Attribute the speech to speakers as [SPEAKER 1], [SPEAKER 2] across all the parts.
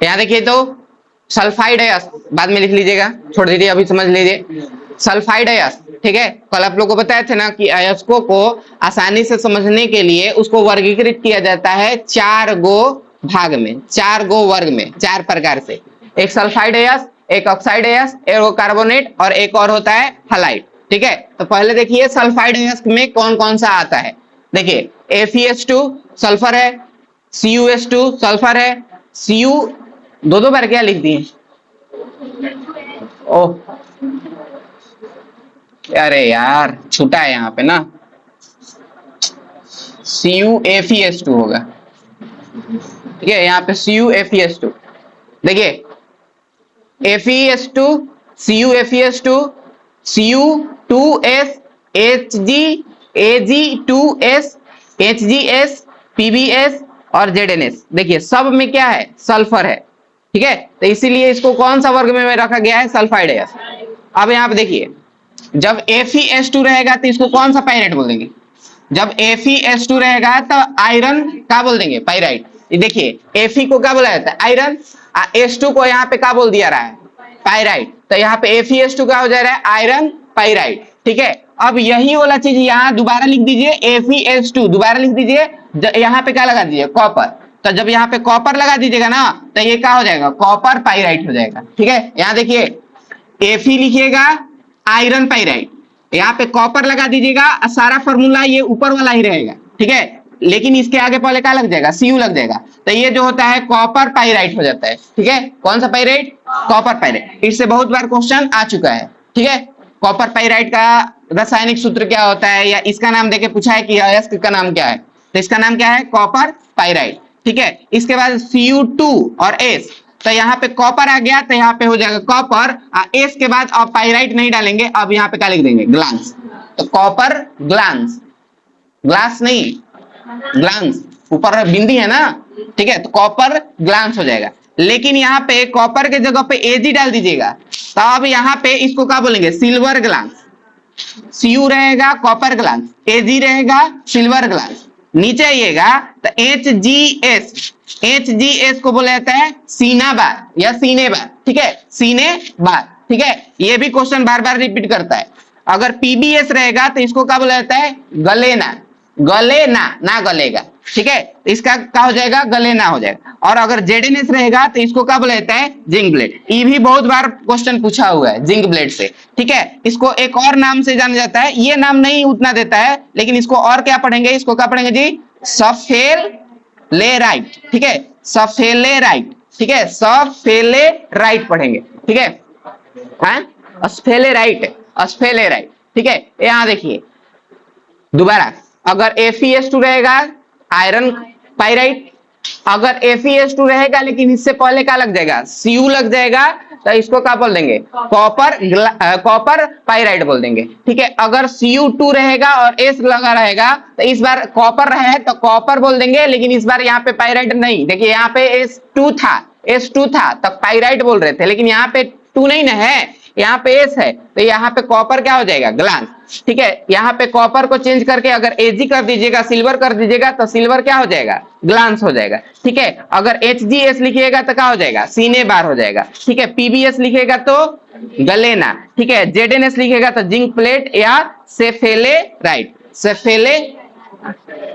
[SPEAKER 1] यहाँ देखिए तो सल्फाइड अयस्क, बाद में लिख लीजिएगा, छोड़ दीजिए, अभी समझ लीजिए। सल्फाइड अयस्क, ठीक है। कल आप लोग को बताए थे ना कि अयस्कों को आसानी से समझने के लिए उसको वर्गीकृत किया जाता है 4 गो भाग में, 4 गो वर्ग में, 4 प्रकार से। एक सल्फाइड अयस्क, एक ऑक्साइड अयस्क, एक कार्बोनेट, और एक और होता है हलाइड, ठीक है। तो पहले देखिए सल्फाइड अयस्क में कौन कौन सा आता है। देखिए FeS2 सल्फर है, CuS2 सल्फर है, Cu दो बार क्या लिख दिए, ओह अरे यार छूटा है यहाँ पे ना, CuFeS2 होगा, ठीक है। यहाँ पे CuFeS2, देखिए FeS2, CuFeS2, Cu2S, Hg, Ag2S, HgS, PbS और ZnS, देखिए सब में क्या है, सल्फर है, ठीक है। तो इसीलिए इसको कौन सा वर्ग में रखा गया है, सल्फाइड अयस्क। अब यहाँ पे देखिए जब FeS2 रहेगा तो इसको कौन सा पाइराइट बोल देंगे, जब FeS2 रहेगा तो आयरन क्या बोल देंगे, पाइराइट। देखिए Fe को क्या बोला जाता है, आयरन, S2 को यहाँ पे क्या बोल दिया रहा है, पाइराइट। तो यहाँ पे FeS2 क्या हो जा रहा है, आयरन पाइराइट, ठीक है। अब यही वाला चीज यहाँ दोबारा लिख दीजिए, FeS2 दोबारा लिख दीजिए, यहाँ पे क्या लगा दीजिए, कॉपर। तो जब यहाँ पे कॉपर लगा दीजिएगा ना तो ये क्या हो जाएगा, कॉपर पाइराइट हो जाएगा, ठीक है। यहाँ देखिए Fe लिखिएगा, आयरन पाइराइट, यहाँ पे कॉपर लगा दीजिएगा, सारा फॉर्मूला ये ऊपर वाला ही रहेगा, ठीक है। लेकिन इसके आगे पहले क्या लग जाएगा, Cu लग जाएगा, तो ये जो होता है कॉपर पाइराइट हो जाता है, ठीक है। कौन सा पाइराइट, कॉपर पाइराइट। इससे बहुत बार क्वेश्चन आ चुका है, ठीक है। कॉपर पाइराइट का रासायनिक सूत्र क्या होता है, या इसका नाम देके पूछा है कि अयस्क का नाम क्या है, तो इसका नाम क्या है, कॉपर पाइराइट, ठीक है। इसके बाद Cu2 और S, तो यहाँ पे कॉपर आ गया तो यहाँ पे हो जाएगा कॉपर, एस के बाद अब पाइराइट नहीं डालेंगे, अब यहाँ पे क्या लिख देंगे, ग्लांस। तो कॉपर ग्लांस, ग्लास नहीं ग्लांस, ऊपर बिंदी है ना, ठीक है। तो कॉपर ग्लांस हो जाएगा। लेकिन यहाँ पे कॉपर के जगह पे Ag डाल दीजिएगा, तो अब यहाँ पे इसको क्या बोलेंगे, सिल्वर ग्लांस। Cu रहेगा कॉपर ग्लांस, Ag रहेगा सिल्वर ग्लांस। नीचे आइएगा तो HgS, HgS को बोला जाता है सीना बार या सीने बार, ठीक है, सीने बार, ठीक है। ये भी क्वेश्चन बार बार रिपीट करता है। अगर PbS रहेगा तो इसको क्या बोला जाता है, गलेना, गलेना ना गलेगा, ठीक है। इसका क्या हो जाएगा, गलेना हो जाएगा। और अगर ZnS रहेगा तो इसको क्या बोला जाता है, जिंक ब्लेड। ये भी बहुत बार क्वेश्चन पूछा हुआ है जिंक ब्लेड से, ठीक है। इसको एक और नाम से जाना जाता है, ये नाम नहीं उतना देता है, लेकिन इसको और क्या पढ़ेंगे, इसको क्या पढ़ेंगे जी, सफेलेराइट, ठीक है, सफेलेराइट, ठीक है, सफेलेराइट पढ़ेंगे, ठीक है। अस्फेलेराइट, अस्फेलेराइट, ठीक है। यहां देखिए दोबारा, अगर FeS2 रहेगा आयरन पाइराइट, अगर FeS2 रहेगा लेकिन इससे पहले क्या लग जाएगा, Cu लग जाएगा, तो इसको क्या बोल देंगे, कॉपर, कॉपर पाइराइट बोल देंगे, ठीक है। अगर Cu2 रहेगा और S लगा रहेगा तो इस बार कॉपर रहे तो कॉपर बोल देंगे, लेकिन इस बार यहाँ पे पाइराइट नहीं। देखिए यहाँ पे S2 था तो पाइराइट बोल रहे थे, लेकिन यहाँ पे 2 नहीं ना है, यहाँ पे S है, तो यहाँ पे कॉपर क्या हो जाएगा, ग्लास, ठीक है। यहाँ पे कॉपर को चेंज करके अगर Ag कर दीजिएगा, सिल्वर कर दीजिएगा, तो सिल्वर क्या हो जाएगा, ग्लांस हो जाएगा, ठीक है। अगर HgS लिखिएगा तो क्या हो जाएगा, सीने बार हो जाएगा, ठीक है। PbS लिखेगा तो गलेना, ठीक है। ZnS लिखेगा तो जिंक प्लेट या सेफेलेराइट,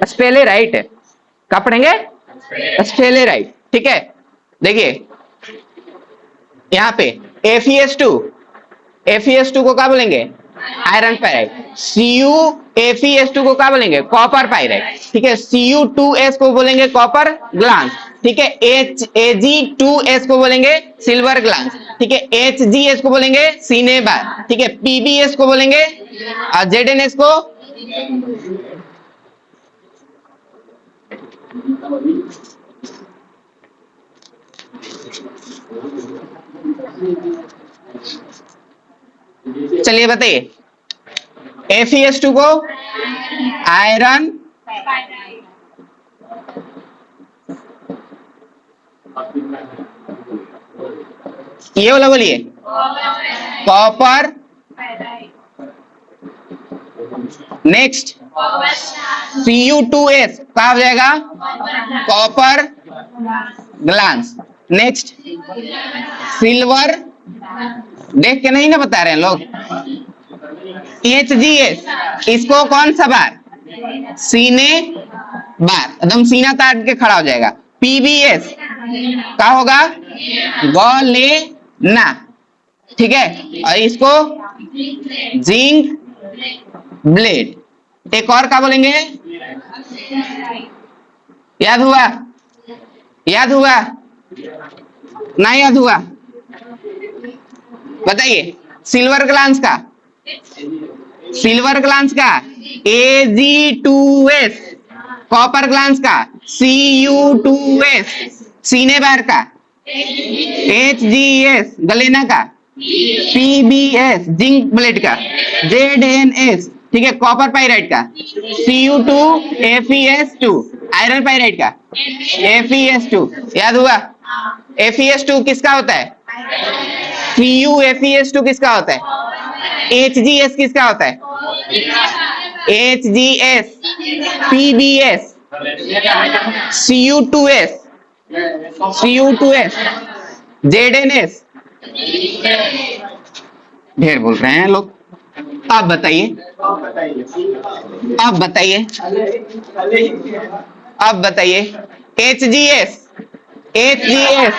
[SPEAKER 1] स्पेलेराइट, क्या पढ़ेंगे, स्पेलेराइट, ठीक है। देखिए यहाँ पे FeS2 को क्या बोलेंगे, आयरन पाइराइट। CuFeS2 को क्या बोलेंगे, कॉपर पाइराइट, ठीक है। Cu2S को बोलेंगे कॉपर ग्लांस, ठीक है। Ag2S को बोलेंगे सिल्वर ग्लांस, ठीक है। HgS को बोलेंगे सीने बार, ठीक है। PbS को बोलेंगे, ZnS को चलिए बताइए, FeS2 को आयरन, ये वाला बोलिए, कॉपर, नेक्स्ट Cu2S क्या हो जाएगा, कॉपर ग्लांस, नेक्स्ट सिल्वर, देख के नहीं ना बता रहे हैं लोग। HGS, इसको कौन सा बार, सीने बार, एकदम सीना तान के खड़ा हो जाएगा। PBS क्या होगा, गले ना, ठीक है। और इसको जिंक ब्लेड। एक और क्या बोलेंगे, याद हुआ, याद हुआ ना, याद हुआ, बताइए। सिल्वर ग्लांस का, सिल्वर ग्लांस का AG2S, कॉपर ग्लांस का CU2S, सीने बार का HGS, गलेना का PBS, जिंक ब्लेड का ZNS, ठीक है, कॉपर पाइराइट का Cu2 FeS2, आयरन पाइराइट का FeS2, याद हुआ। FeS2 किसका होता है, Cu FeS2 किसका होता है, HGS किसका होता है, HGS, PBS, Cu2S, Cu2S, ZNS, ढेर बोल रहे हैं लोग। आप बताइए, आप बताइए, आप बताइए। HGS, HGS,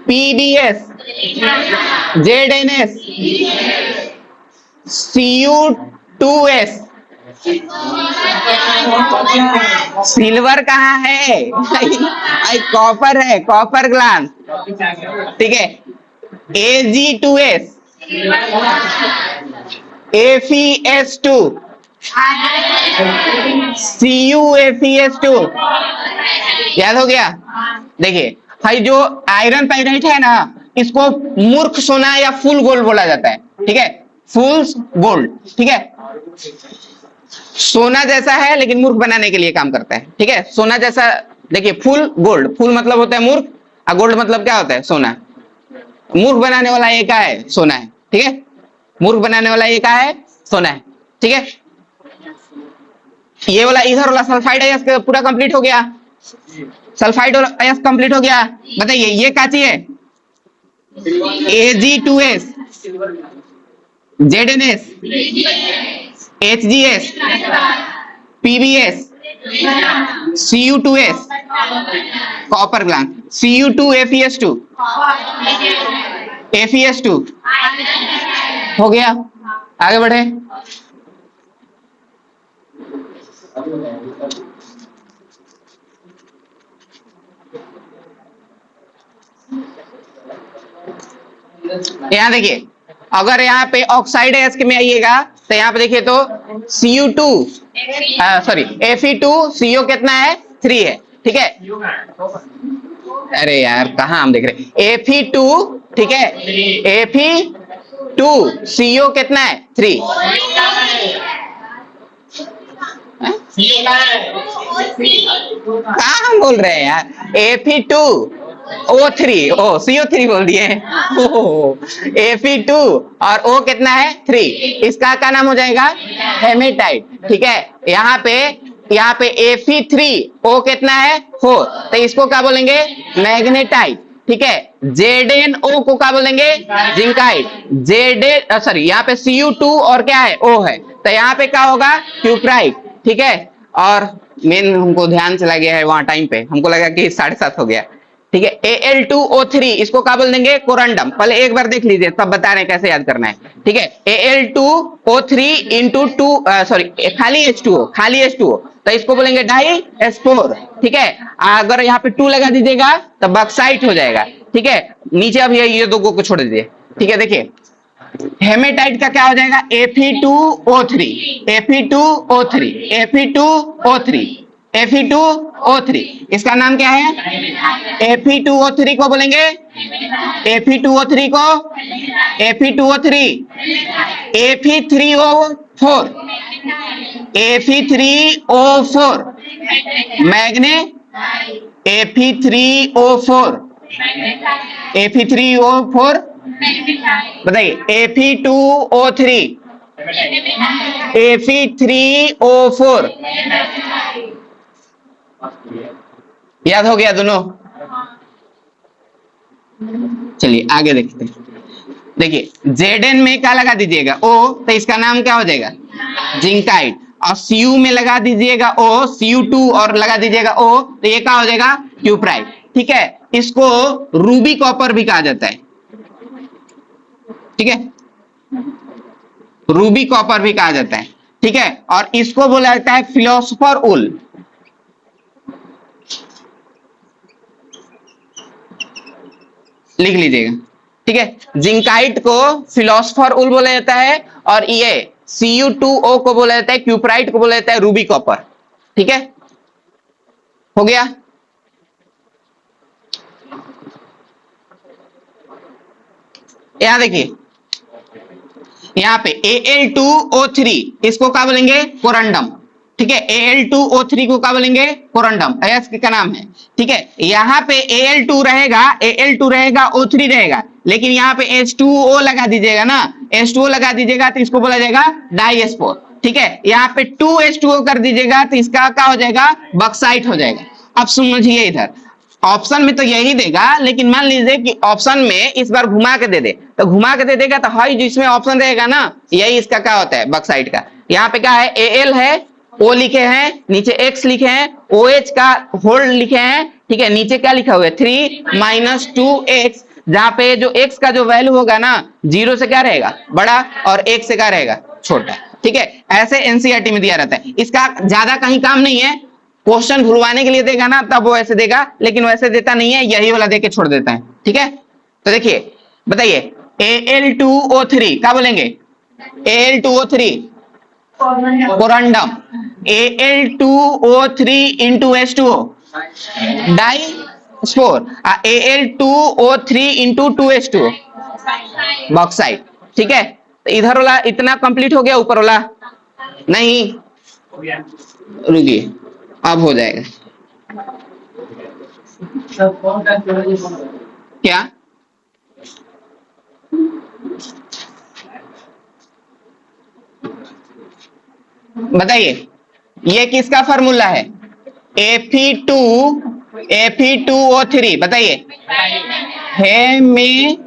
[SPEAKER 1] PBS, ZNS, Cu2S, silver कहाँ है, कॉपर है, कॉपर ग्लास, ठीक है। AG2S, FeS2, CuFeS2, याद हो गया। देखिए भाई, जो आयरन पाइराइट है ना, इसको मूर्ख सोना या फुल गोल्ड बोला जाता है, ठीक है, फुल गोल्ड, ठीक है। सोना जैसा है लेकिन मूर्ख बनाने के लिए काम करता है, ठीक है, सोना जैसा। देखिए फुल गोल्ड, फुल मतलब होता है मूर्ख, और गोल्ड मतलब क्या होता है, सोना। मूर्ख बनाने वाला ये क्या है, सोना है, ठीक है। मूर्ख बनाने वाला ये क्या है, सोना है, ठीक है। ये वाला इधर वाला सल्फाइड अयस्क पूरा कंप्लीट हो गया, सल्फाइड अयस्क कंप्लीट हो गया। बताइए ये क्या चीज है, AG2S, ZNS, HGS, PBS, Cu2S, copper glass, Cu2FeS2, FeS2 हो गया। आगे बढ़े। यहाँ देखिए, अगर यहाँ पे ऑक्साइड अयस्क में आइएगा तो यहाँ पे देखिए तो Cu2, सॉरी Fe2CO कितना है, 3 है, ठीक है। अरे यार कहाँ हम देख रहे हैं, Fe2, ठीक है, Fe2CO कितना है, 3। कहाँ हम बोल रहे हैं यार, Fe2O3, ओ CO3 बोल दिए, Fe2 और O कितना है, 3। इसका क्या नाम हो जाएगा, हेमेटाइट, ठीक है। यहाँ पे Fe3O कितना है, 4, तो इसको क्या बोलेंगे, मैग्नेटाइट, ठीक है। ZnO को क्या बोलेंगे, जिंकाइट। सॉरी, यहाँ पे Cu2 और क्या है, O है, तो यहाँ पे क्या होगा, क्यूप्राइट, ठीक है। और मेन हमको ध्यान चला गया है वहां टाइम पे, हमको लगा कि 7:30 हो गया, ठीक है। Al2O3, इसको क्या बोल देंगे, कोरंडम। पहले एक बार देख लीजिए तब बता रहे हैं कैसे याद करना है, ठीक है। Al2O3 इंटू 2, सॉरी खाली H2O, तो इसको बोलेंगे डाई एस्पोर, ठीक है। अगर यहाँ पे 2 लगा दीजिएगा तो बॉक्साइट हो जाएगा, ठीक है। नीचे अब ये दो को छोड़ दीजिए, ठीक है। देखिए हेमेटाइट का क्या हो जाएगा, Fe2O3, Fe2O3, Fe2O3, Fe2O3, इसका नाम क्या है, Fe2O3 को बोलेंगे, Fe2O3 को Fe2O3, Fe3O4, Fe3O4 मैग्ने, Fe3O4, Fe3O4, बताइए Fe2O3, Fe3O4, याद हो गया दोनों। चलिए आगे देखते हैं। देखिए Zn में क्या लगा दीजिएगा O, तो इसका नाम क्या हो जाएगा जिंकाइट। और Cu में लगा दीजिएगा O, Cu2 और लगा दीजिएगा O, तो ये क्या हो जाएगा क्यूप्राइट। ठीक है, इसको रूबी कॉपर भी कहा जाता है। ठीक है, रूबी कॉपर भी कहा जाता है। ठीक है, और इसको बोला जाता है फिलोसोफर उल। लिख लीजिएगा। ठीक है, जिंकाइट को फिलोसोफर उल बोला जाता है, और ये Cu2O को बोला जाता है, क्यूप्राइट को बोला जाता है रूबी कॉपर। ठीक है, हो गया। यहां देखिए, यहाँ पे Al2O3 इसको क्या बोलेंगे कोरंडम। ठीक है, Al2O3 को क्या बोलेंगे कोरंडम, इसका नाम है। ठीक है, यहाँ पे Al2 रहेगा, Al2 रहेगा, O3 रहेगा, लेकिन यहाँ पे H2O लगा दीजिएगा ना, H2O लगा दीजिएगा तो इसको बोला जाएगा डाइस्पोर। ठीक है, यहाँ पे 2H2O कर दीजिएगा तो इसका क्या हो जाएगा बॉक्साइट हो जाएगा। अब समझिए, इधर ऑप्शन में तो यही देगा, लेकिन मान लीजिए कि ऑप्शन में इस बार घुमा के दे दे, तो घुमा के दे देगा तो हाई जिसमें ऑप्शन रहेगा ना, यही इसका क्या होता है बॉक्साइट का। यहाँ पे क्या है Al है, O लिखे हैं, नीचे X लिखे हैं, OH का होल्ड लिखे हैं। ठीक है, नीचे क्या लिखा हुआ है 3 - 2X, जहां पे जो X का जो वैल्यू होगा ना 0 से क्या रहेगा बड़ा और 1 से क्या रहेगा छोटा। ठीक है, ऐसे एनसीईआरटी में दिया रहता है, इसका ज्यादा कहीं काम नहीं है। क्वेश्चन भुलवाने के लिए देगा ना तब वो ऐसे देगा, लेकिन वैसे देता नहीं है, यही वाला देके छोड़ देता है। ठीक है, तो देखिए बताइए Al2O3 क्या बोलेंगे Al2O3 corundum, Al2O3 into H2O डाइस्पोर, Al2O3 into 2H2O bauxite. ठीक है, तो इधर वाला इतना कंप्लीट हो गया, ऊपर वाला नहीं, रुकिए अब हो जाएगा। क्या बताइए, ये किसका फार्मूला है Fe2O3 बताइए हेमेटाइट।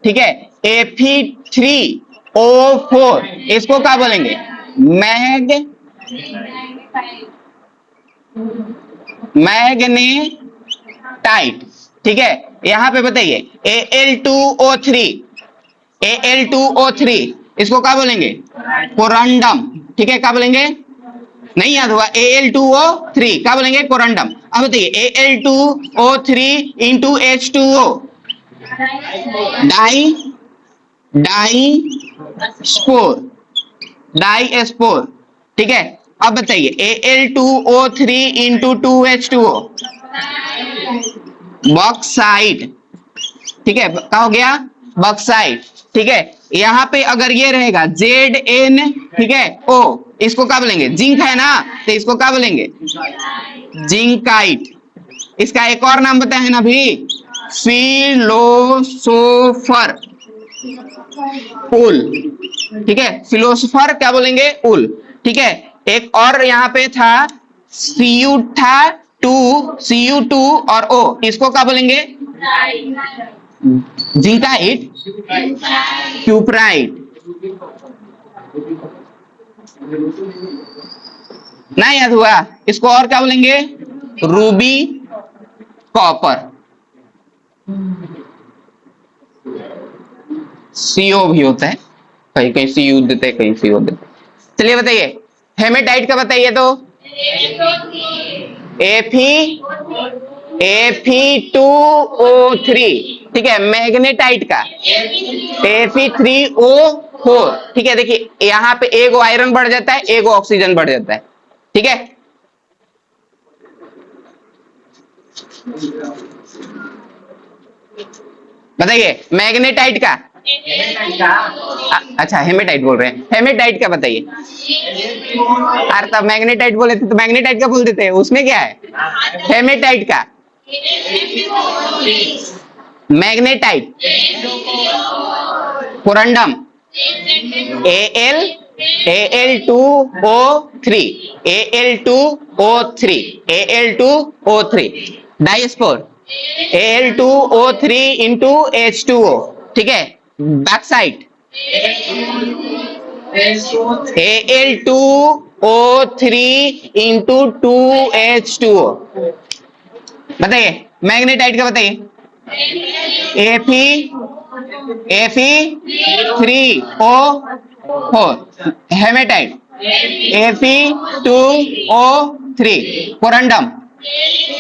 [SPEAKER 1] ठीक है, Fe3O4 इसको क्या बोलेंगे मैग्नेटाइट। ठीक है, यहां पे बताइए Al2O3 इसको क्या बोलेंगे कोरंडम। ठीक है, क्या बोलेंगे नहीं याद हुआ Al2O3 क्या बोलेंगे कोरंडम। अब बताइए Al2O3 into H2O डाइस्पोर। ठीक है, अब बताइए Al2O3 into 2H2O बॉक्साइट। ठीक है, क्या हो गया बॉक्साइट। ठीक है, यहाँ पे अगर ये रहेगा Zn, ठीक है O, इसको क्या बोलेंगे जिंक है ना, तो इसको क्या बोलेंगे जिंकाइट। इसका एक और नाम बताए ना भी फिलोसोफर उल। ठीक है, फिलोसोफर क्या बोलेंगे उल। ठीक है, एक और यहाँ पे था Cu2 और O, इसको क्या बोलेंगे जिंकाइट क्यूप्राइट। नहीं याद हुआ, इसको और क्या बोलेंगे रूबी कॉपर। CO भी होता है, कहीं कहीं Cu देते हैं, कहीं CO देते हैं। चलिए बताइए हेमेटाइट का बताइए तो Fe2O3। ठीक है, मैग्नेटाइट का Fe3O4। ठीक है, देखिए यहाँ पे एगो आयरन बढ़ जाता है, एगो ऑक्सीजन बढ़ जाता है। ठीक है, बताइए मैग्नेटाइट का अच्छा हेमेटाइट बोल रहे हैं, हेमेटाइट का बताइए। अरे तब मैग्नेटाइट बोले थे तो मैग्नेटाइट का बोल देते हैं, उसमें क्या है हेमेटाइट का magnetite corundum Al2O3 डाइस्पोर Al2O3 into H2O, ठीक है। Back side Al2O3 into 2H2O। बताइए मैग्नेटाइट का बताइए। Fe3O4, haematite Fe2O3, corundum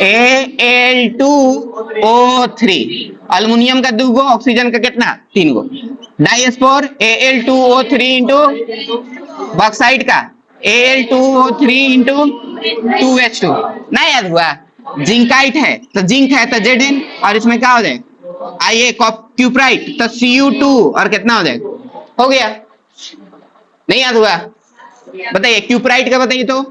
[SPEAKER 1] Al2O3, aluminium का 2 गो, ऑक्सीजन का कितना 3 गो, डाइस्पोर Al2O3 इंटू बॉक्साइड का Al2O3 इंटू 2H2। ना याद हुआ? जिंकाइट है तो जिंक है तो Zn, और इसमें क्या हो जाए आइए क्यूप्राइट तो Cu2, और कितना हो जाए, हो गया। नहीं याद हुआ? बताइए क्यूप्राइट का बताइए तो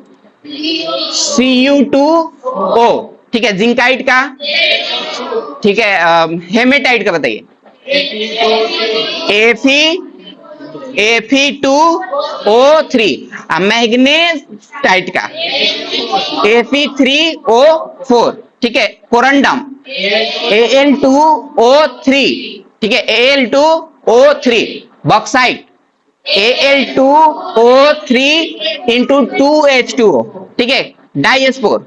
[SPEAKER 1] Cu2O, ठीक है। जिंकाइट का, ठीक है। हेमेटाइट का बताइए Fe2O3, मैग्नेटाइट का Fe3O4, ठीक है। कोरंडम Al2O3, ठीक है। Al2O3, bauxite Al2O3 into 2H2O, ठीक है। डाइस्पोर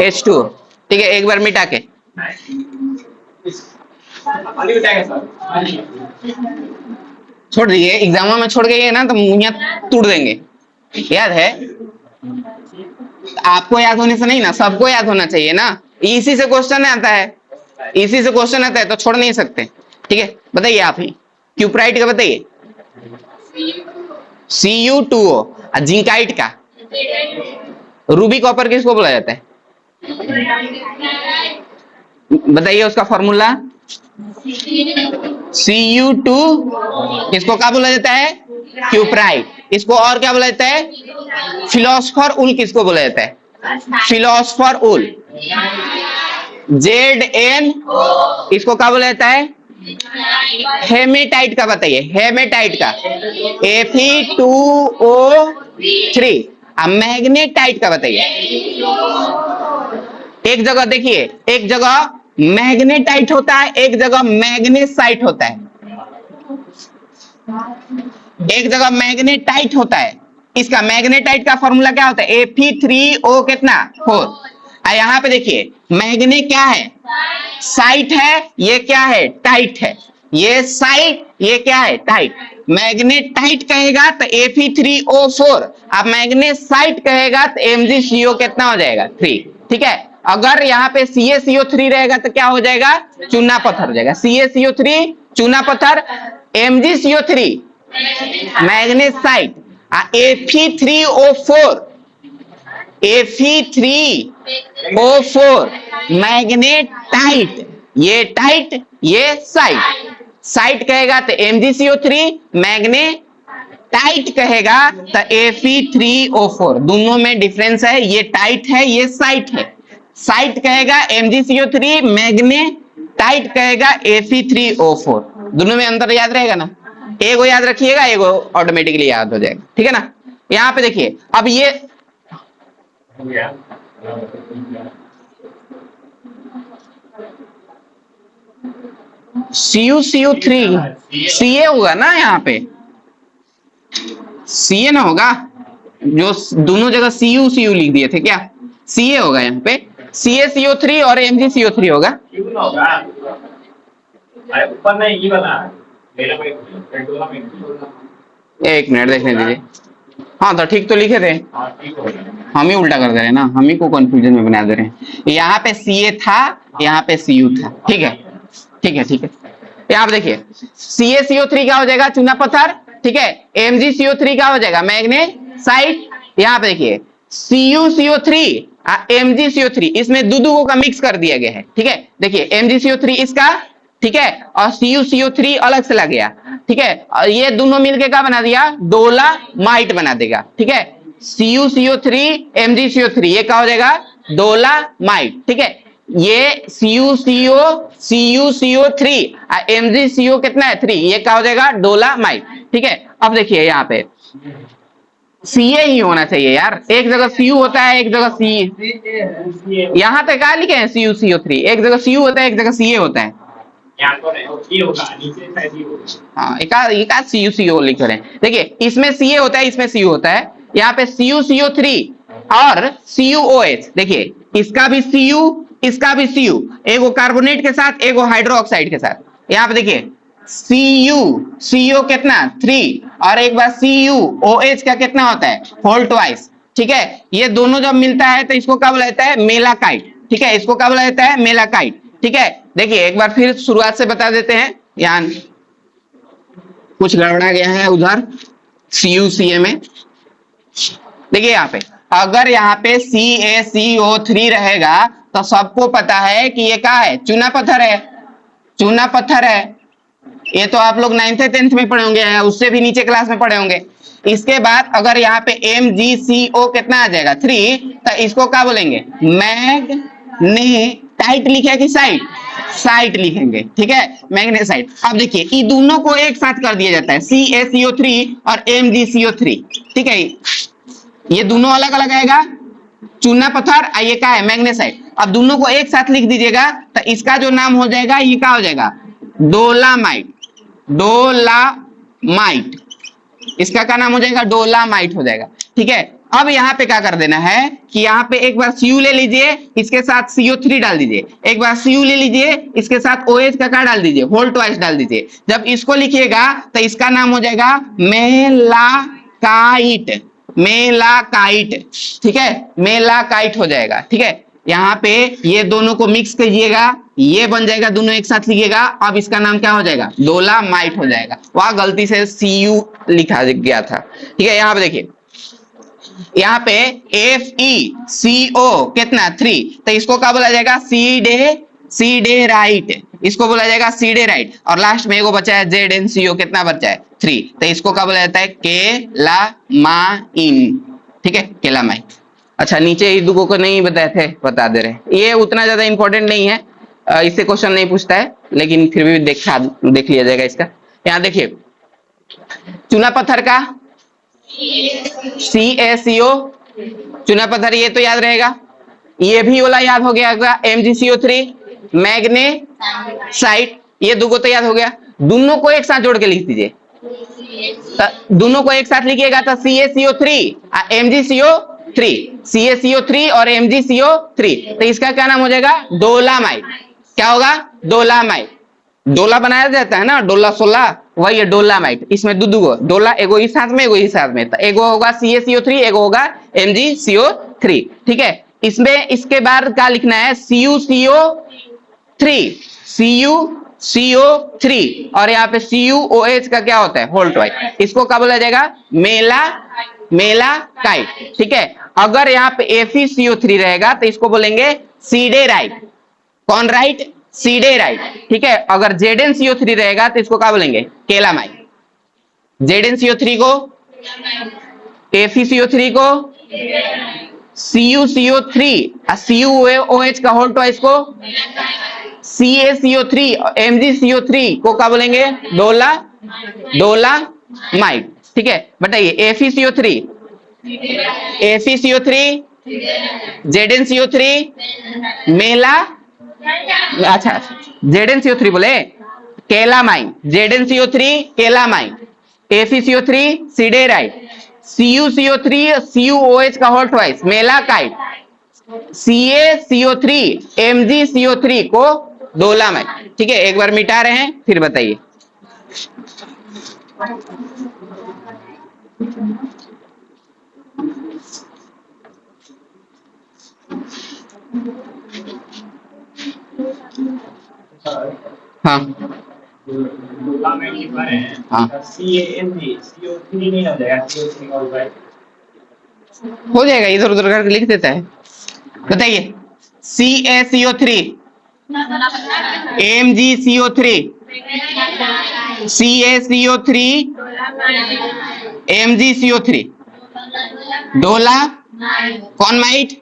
[SPEAKER 1] H2O, ठीक है। एक बार मिटा के छोड़ दीजिए, एग्जाम में छोड़ गए ना तो मुंह तोड़ देंगे। याद है? आपको याद होने से नहीं ना, सबको याद होना चाहिए ना। इसी से क्वेश्चन आता है, इसी से क्वेश्चन आता है, तो छोड़ नहीं सकते। ठीक है, बताइए आप ही क्यूप्राइट का बताइए। Cu2O, जिंकाइट का रूबी कॉपर किसको बोला जाता है? बताइए उसका फॉर्मूला। Cu2 इसको क्या बोला जाता है? क्यूप्राइट। इसको और क्या बोला जाता है? फिलोसफर उल किसको बोला जाता है? फिलोसफर उल। Zn इसको क्या बोला जाता है? हेमेटाइट का बताइए, हेमेटाइट का Fe2O3। मैग्नेटाइट का बताइए। एक जगह देखिए, एक जगह मैग्नेटाइट होता है, एक जगह मैग्नेसाइट होता है। एक जगह मैग्नेटाइट होता है। इसका मैग्नेटाइट का फॉर्मूला क्या होता है? Fe3O कितना 4। यहां पे देखिए मैग्ने क्या है? साइट है। ये क्या है? टाइट है। ये साइट, ये क्या है? टाइट। मैग्नेटाइट कहेगा तो Fe3O4, अब मैग्नेसाइट कहेगा तो MgCO कितना हो जाएगा? 3। ठीक है। अगर यहाँ पे CaCO3 रहेगा तो क्या हो जाएगा? चूना पत्थर हो जाएगा। CaCO3 चूना पत्थर, MgCO3 मैग्नेसाइट, Fe3O4 मैग्नेटाइट। ये टाइट, ये साइट। साइट कहेगा तो MgCO3, मैग्नेटाइट कहेगा तो Fe3O4। दोनों में डिफरेंस है, ये टाइट है, ये साइट है। साइट कहेगा MgCO3, मैग्नेटाइट कहेगा Fe3O4। दोनों में अंतर याद रहेगा ना? एगो याद रखिएगा, एगो ऑटोमेटिकली याद हो जाएगा। ठीक है ना? यहाँ पे देखिए, अब ये CuCO3 Ca होगा ना? यहाँ पे Ca ना होगा? जो दोनों जगह Cu लिख दिए थे, क्या Ca होगा? यहाँ पे CaCO3 और MgCO3 होगा। एक मिनट देखने दीजिए। हाँ तो ठीक तो लिखे थे, हम ही उल्टा कर दे रहे हैं ना, हम ही को कंफ्यूजन में बना दे रहे हैं। यहाँ पे Ca था, यहाँ पे Cu था। ठीक है, ठीक है, ठीक है। यहाँ पे देखिए CaCO3 क्या हो जाएगा? चूना पत्थर। ठीक है। MgCO3 क्या हो जाएगा? मैग्नेसाइट। यहाँ पे देखिए CuCO3 MgCO3, इसमें दो का मिक्स कर दिया गया है। ठीक है। देखिए MgCO3 इसका, ठीक है, और CuCO3 अलग से लग गया। ठीक है। और ये दोनों मिलके क्या बना दिया? डोलामाइट बना देगा। ठीक है। CuCO3 MgCO3 ये क्या हो जाएगा? डोलामाइट। ठीक है। ये CuCO3 MgCO कितना है? 3, ये क्या हो जाएगा? डोलामाइट। ठीक है। अब देखिए यहाँ पे सीए ही होना चाहिए यार, एक जगह सीयू होता है एक जगह सी, यहाँ पे क्या लिखे हैं सीयू CO3, एक जगह सीयू होता है एक जगह सीए होता है। हाँ एक आध CuCO लिख रहे हैं, देखिए इसमें सीए होता है इसमें सीयू होता है, यहाँ पे CuCO3 और CuOH, देखिए इसका भी सीयू इसका भी सीयू, एगो कार्बोनेट के साथ एगो हाइड्रोक्साइड के साथ, यहाँ पे देखिए सीओ कितना 3 और एक बार CuOH का कितना होता है होल ट्वाइस, ठीक है। ये दोनों जब मिलता है तो इसको क्या बोला जाता है मेलाकाइट, ठीक है, इसको क्या बोला जाता है मेलाकाइट, ठीक है। देखिए एक बार फिर शुरुआत से बता देते हैं, यहाँ कुछ गड़बड़ा गया है उधर CuCA में। देखिए यहाँ पे अगर यहाँ पे CaCO3 रहेगा तो सबको पता है कि ये क्या है चूना पत्थर है, चूना पत्थर है, ये तो आप लोग 9th 10th में पढ़े होंगे, उससे भी नीचे क्लास में पढ़े होंगे। इसके बाद अगर यहाँ पे MgCO कितना आ जाएगा 3, तो इसको क्या बोलेंगे मैग्नेटाइट, लिखे कि साइट साइट लिखेंगे, ठीक है मैग्नेसाइट। अब देखिए ये दोनों को एक साथ कर दिया जाता है CaCO3 और MgCO3, ठीक है, ये दोनों अलग अलग आएगा चूना पत्थर, ये क्या है मैग्नेसाइट। अब दोनों को एक साथ लिख दीजिएगा तो इसका जो नाम हो जाएगा ये क्या हो जाएगा डोलामाइट, डोलामाइट, इसका क्या नाम हो जाएगा डोलामाइट हो जाएगा, ठीक है। अब यहाँ पे क्या कर देना है कि यहाँ पे एक बार Cu ले लीजिए इसके साथ CO3 डाल दीजिए, एक बार Cu ले लीजिए इसके साथ OH का क्या डाल दीजिए होल ट्वाइस डाल दीजिए, जब इसको लिखिएगा तो इसका नाम हो जाएगा मेलाकाइट, मेलाकाइट, ठीक है मेलाकाइट हो जाएगा, ठीक है। यहाँ पे ये दोनों को मिक्स कीजिएगा ये बन जाएगा, दोनों एक साथ लिखिएगा, अब इसका नाम क्या हो जाएगा डोलामाइट हो जाएगा, वहां गलती से Cu लिखा गया था, ठीक है। यहाँ पे देखिए यहाँ पे FeCO कितना 3, तो इसको क्या बोला जाएगा सीडेराइट, इसको बोला जाएगा सीडेराइट, और लास्ट में एगो बचा है ZnCO कितना बचा है 3, तो इसको क्या बोला जाता है केलामाइन, ठीक है केलामाइन। अच्छा नीचे ही दुगो को नहीं बताए थे बता दे रहे, ये उतना ज्यादा इंपॉर्टेंट नहीं है, इससे क्वेश्चन नहीं पूछता है लेकिन फिर भी देख लिया जाएगा इसका। यहाँ देखिए चूना पत्थर का CaCO, चूना पत्थर ये तो याद रहेगा, ये भी वाला याद हो गया MgCO3, मैग्नेसाइट, ये दो तो याद हो गया, दोनों को एक साथ जोड़ के लिख दीजिए, दोनों को एक साथ लिखिएगा तो CaCO3 MgCO3, CaCO3 और MgCO3, तो इसका क्या नाम हो जाएगा डोलामाइट, क्या होगा डोलामाइट, डोला बनाया जाता है ना डोला सोला, वही है डोलामाइट, इसमें दो डोला, एगो इस हाथ में एगो इस हाथ में, तो एगो होगा CaCO3 एगो होगा MgCO3, ठीक है। इसमें इसके बाद क्या लिखना है CuCO3, CuCO3 और यहाँ पे CuOH का क्या होता है होल ट्वाइस, इसको क्या बोला जाएगा मेलाकाइट, ठीक है। अगर यहाँ पे FeCO3 रहेगा तो इसको बोलेंगे सीडेराइट, कौन राइट सीडेराइट, ठीक है। अगर ZnCO3 रहेगा तो इसको क्या बोलेंगे केलामाइट, ZnCO3 को FeCO3 को CuCO3 और CuOH का होल ट्वाइस को CaCO3 और MgCO3 को क्या बोलेंगे डोलामाइट, ठीक है। बताइए FeCO3 ZnCO3 मेला, अच्छा ZnCO3 बोले calamine, ZnCO3 calamine, FeCO3 siderite, CuCO3 CuOH का whole twice malachite, CaCO3 MgCO3 को डोलामाइट, ठीक है। एक बार मिटा रहे हैं फिर बताइए हाँ हाँ हो जाएगा, इधर उधर करके लिख देता है। बताइए CaCO3 MgCO3 CaCO3 MgCO3 डोला कौन माइट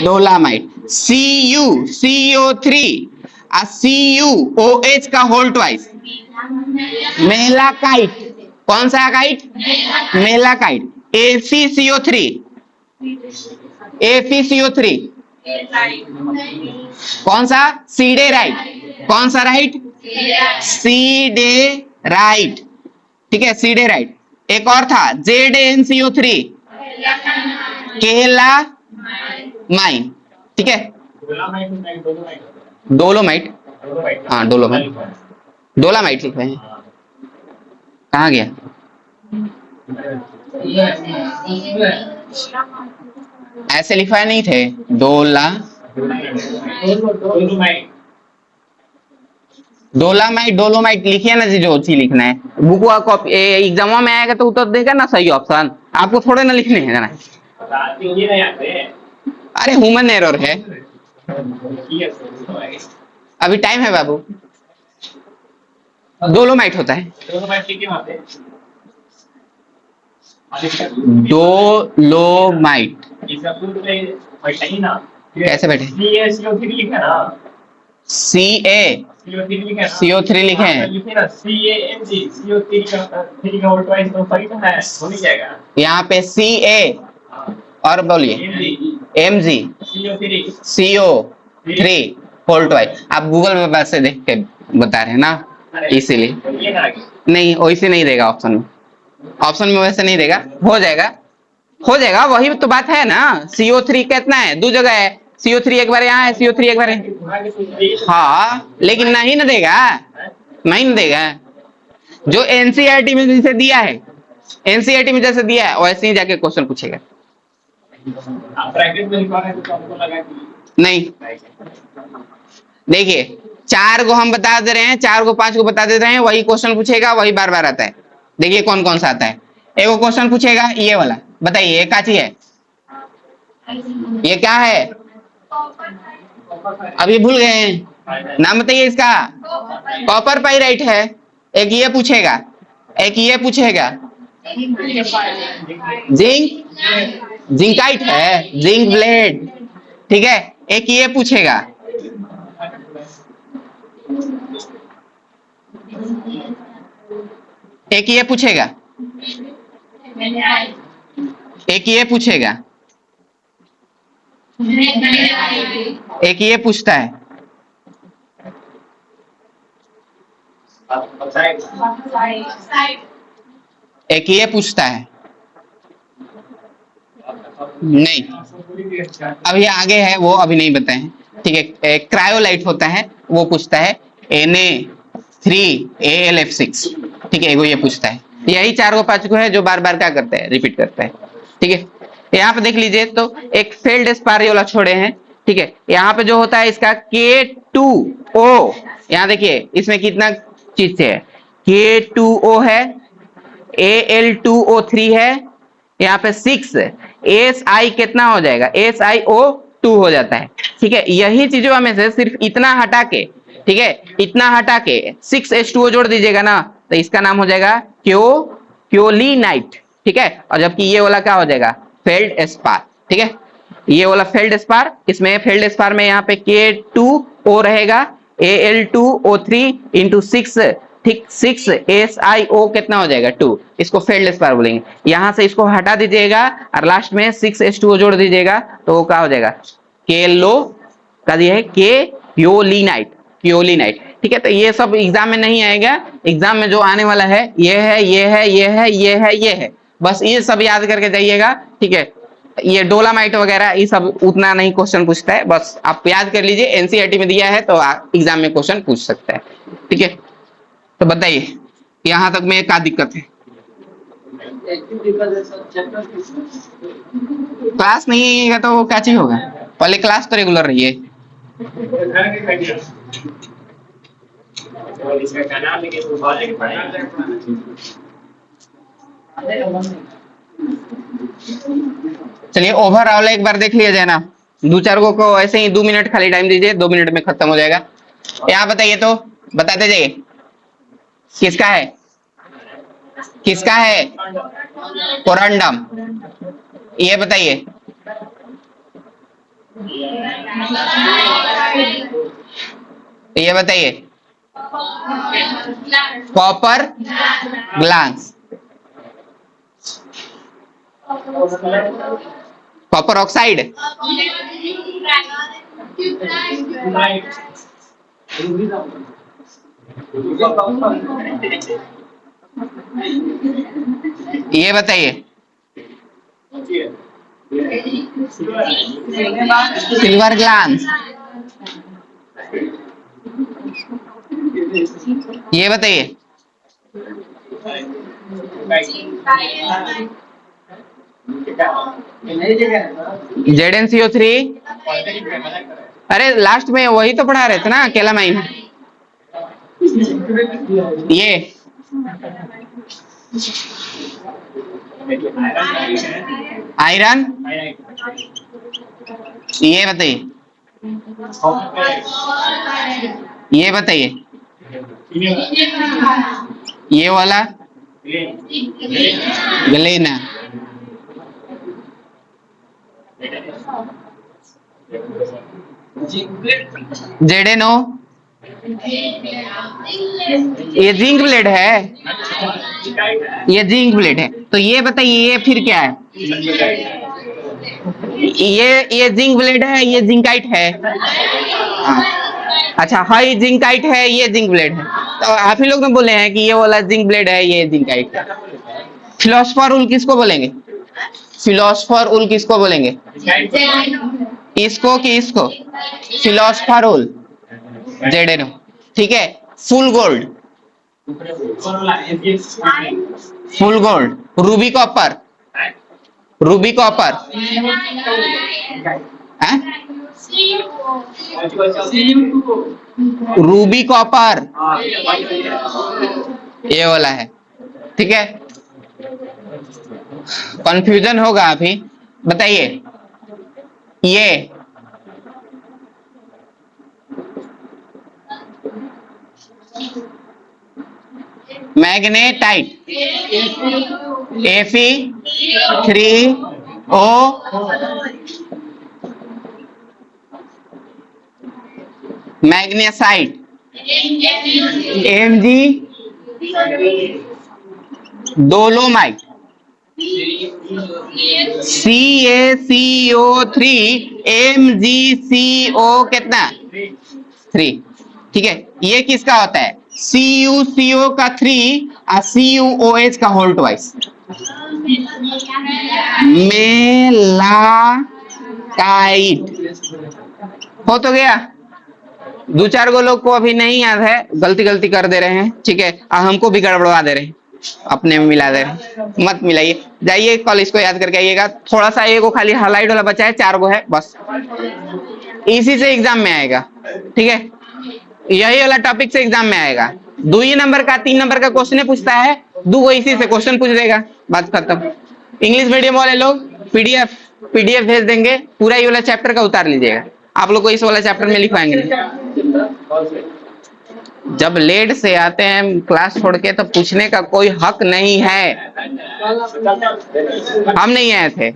[SPEAKER 1] डोलामाइट, CuCO3 और CuOH का होल ट्वाइस मेलाकाइट, कौन सा काइट मेलाकाइट, ACCO3, ACCO3 कौन सा? सीडे राइट। कौन सा राइट? सीडे राइट, ठीक है, सीडे राइट। एक और था ZnCO3, केला माइन, ठीक है, डोलोमाइट, हाँ डोलोमाइट, डोलामाइट लिख रहे हैं, कहाँ गया? ऐसे लिखवाए नहीं थे, डोलामाइट, डोलोमाइट लिखिए ना जी, जो अच्छी लिखना है। बुक का कॉपी एग्जामों में आएगा तो उत्तर देगा ना सही ऑप्शन, आपको थोड़े ना लिखने हैं ना। अरे ह्यूमन एरर है, अभी टाइम है बाबू। डोलोमाइट होता है, डोलोमाइट। कैसे बैठे? CaCO3 लिखे हैं, यहाँ पे Ca और बोलिए MgCO3 होल ट्वाइस। आप गूगल में वैसे देख के बता रहे हैं ना, इसीलिए नहीं, वैसे नहीं देगा ऑप्शन में, ऑप्शन में वैसे नहीं देगा। हो जाएगा, हो जाएगा, वही तो बात है ना। CO3 कितना है? दो जगह है, CO3 एक बार यहाँ है, CO3 एक बार है। हाँ लेकिन नहीं ना देगा, नहीं ना देगा। जो एनसीईआरटी में जैसे दिया है, एनसीईआरटी में जैसे दिया है वैसे ही जाके क्वेश्चन पूछेगा। नहीं, देखिए 4 को हम बता दे रहे हैं, 4 को 5 को बता दे रहे हैं, वही क्वेश्चन पूछेगा, वही बार बार आता है। देखिए कौन कौन सा आता है। एक क्वेश्चन पूछेगा ये वाला, बताइए ये काची है, ये क्या है? अभी भूल गए हैं, नाम बताइए इसका। कॉपर पाइराइट है। एक ये पूछेगा, एक ये पूछेगा, जिंक, जिंकाइट है, जिंक ब्लेड, ठीक है। एक ये पूछेगा, एक ये पूछेगा, एक ये पूछेगा, एक ये पूछता है, एक ये पूछता है, नहीं अभी आगे है वो, अभी नहीं बताए, ठीक है। क्रायोलाइट होता है, वो पूछता है Na3AlF6, ठीक है, वो ये पूछता है। यही 4 को 5 को है जो बार बार क्या करते हैं, रिपीट करते हैं, ठीक है। यहाँ पे देख लीजिए तो एक फेल्ड स्पार वाला छोड़े हैं, ठीक है। यहाँ पे जो होता है इसका K2O, यहाँ देखिए इसमें कितना चीज से है, K2O है, Al2O3 है, यहाँ पे 6 Si कितना हो जाएगा, SiO2 हो जाता है, ठीक है। यही चीजों में से सिर्फ इतना हटा के, ठीक है, इतना हटा के 6H2O जोड़ दीजिएगा ना, तो इसका नाम हो जाएगा क्योलिनाइट, ठीक है। और जबकि ये वाला क्या हो जाएगा, फेल्ड स्पार, ठीक है। ये वाला फेल्ड स्पार, इसमें फेल्ड स्पार में यहाँ पे K2O रहेगा, Al2O3 इंटू 6, ठीक, 6SiO कितना हो जाएगा 2, इसको फेल्ड स्पार बोलेंगे। यहां से इसको हटा दीजिएगा और लास्ट में 6H2O जोड़ दीजिएगा, तो वो क्या हो जाएगा, केलो का दिया है क्योलिनाइट, क्योलिनाइट, ठीक है। तो ये सब एग्जाम में नहीं आएगा, एग्जाम में जो आने वाला है ये है, ये है, ये है, ये है, ये है, बस ये सब याद करके जाइएगा, ठीक है। ये डोलामाइट वगैरह ये सब उतना नहीं क्वेश्चन पूछता है, बस आप याद कर लीजिए, एनसीईआरटी में दिया है तो एग्जाम में क्वेश्चन पूछ सकता है, ठीक है। तो बताइए यहां तक में क्या दिक्कत है? क्लास नहीं आएगा तो क्या चीज होगा, पहले क्लास तो रेगुलर रहिए। चलिए ओवरऑल एक बार देख लिया जाए ना, दो चार को ऐसे ही 2 मिनट खाली टाइम दीजिए, 2 मिनट में खत्म हो जाएगा। यहाँ बताइए तो, बताते जाइए किसका है, किसका है कोरंडम, ये बताइए। ये बताइए कॉपर ग्लास, कॉपर ऑक्साइड, ये बताइए। सिल्वर ग्लास, ये बताइए। ZnCO3, अरे लास्ट में वही तो पढ़ा रहे थे ना केलामाइन। ये आयरन, ये बताइए। ये बताइए, ये वाला गलेना, ZnO, ये जिंक ब्लेड है, ये जिंक ब्लेड है। तो ये बताइए ये फिर क्या है? ये जिंक ब्लेड है, ये जिंकाइट है। अच्छा हाई जिंकाइट है, ये जिंक ब्लेड है। तो आप ही लोग ने बोले हैं कि ये वाला जिंक ब्लेड है, ये जिंकाइट है। फिलोसफर उल किसको बोलेंगे? फिलोसफर उल किसको बोलेंगे? इसको कि इसको? फिलोसफर उल, ZnO, ठीक है। Full gold, full gold, Ruby copper, Ruby copper, Ruby copper, ये वाला है, ठीक है। कंफ्यूजन होगा अभी, बताइए। ये magnetite, Fe3O, magnesite, Mg, dolomite, CaCO3, MgCO कितना? 3, ठीक है। ये किसका होता है? CuCO का 3 और CuOH का होल ट्वाइस, मेलाकाइट। हो तो गया। दो चार गो लोग को अभी नहीं याद है, गलती गलती कर दे रहे हैं, ठीक है। और हमको भी गड़बड़वा दे रहे हैं, अपने में मिला दे रहे हैं। मत मिलाइए, जाइए कल इसको याद करके आइएगा। थोड़ा सा एक खाली हाईलाइट वाला बचा है, 4 गो है बस, इसी से एग्जाम में आएगा, ठीक है। यही वाला टॉपिक से एग्जाम में आएगा। 2 ही नंबर का 3 नंबर का क्वेश्चन पूछता है, 2 गो इसी से क्वेश्चन पूछ देगा, बात खत्म। इंग्लिश मीडियम वाले लोग पीडीएफ भेज देंगे, पूरा ये वाला चैप्टर का उतार लीजिएगा। आप लोग को इस वाला चैप्टर में लिखवाएंगे। जब लेट से आते हैं क्लास छोड़ के तो पूछने का कोई हक नहीं है। हम नहीं आए थे।